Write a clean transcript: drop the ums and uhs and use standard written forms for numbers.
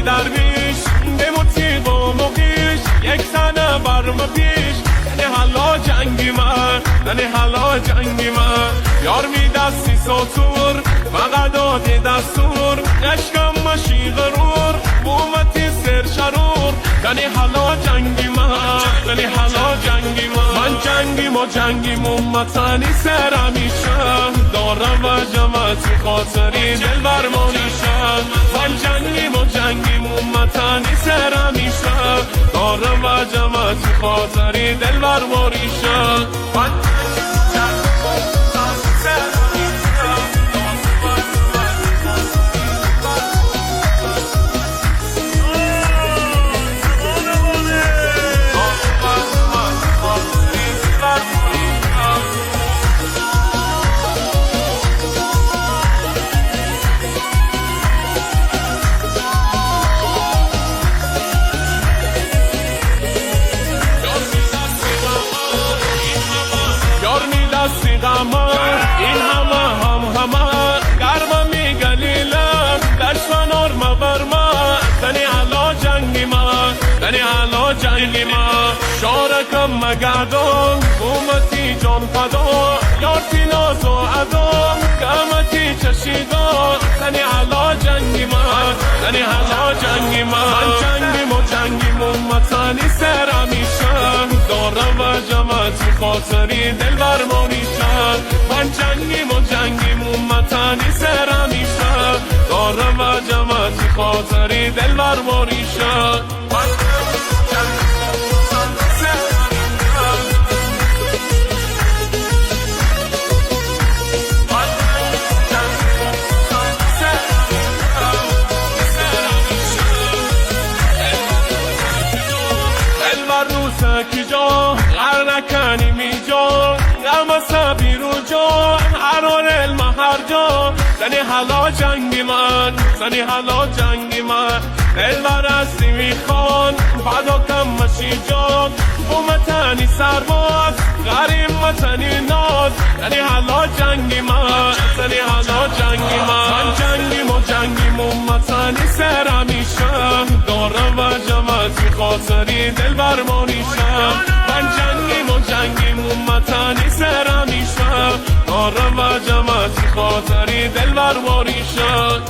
درویش نموتی با مقیش یک سنه برم پیش تنی حالا جنگی من تنی حالا جنگی من یار می دستی سطور فقط دادی دستور عشقم مشی غرور بومتی سر شرور تنی حالا جنگی من تنی حالا جنگی من جنگیم و جنگیم امتنی سر همیشه دارم و جمعتی خاطری دل برمانیشم من جنگیم و جنگیم امتنی سر همیشه دارم و جمعتی خاطری دل برمانیشم این همه گرم میگلیلم دشت و نرم برما تنی حالا جنگی من تنی حالا جنگی من شارکم مگردم بومتی جان فدا یارتی ناز و عدم قامتی چشیدم تنی حالا جنگی من تنی حالا جنگی من جنگیم و جنگیم امتنی سر همیشه دارم و جمعتی خاطری دل برمانیشم من جنگیم و جنگیم امتنی سر همیشه دارم و جمعتی خاطری دل برمانیشم غرنکنی می جا غم سبیر و جا هران علم هر جا زنی حالا جنگی من زنی حالا جنگی من دل برستی می خان بعدا کم مشی جا بومتنی سرباز غریم متنی ناز زنی حالا جنگی من زنی حالا جنگی من جنگیم و جنگیم امتنی سر همیشه دارم و جمعتی خاطری دل برمانیشم من جنگیم و جنگیم امتنی سر همیشه دارم و جمعتی خاطری دل برمانیشم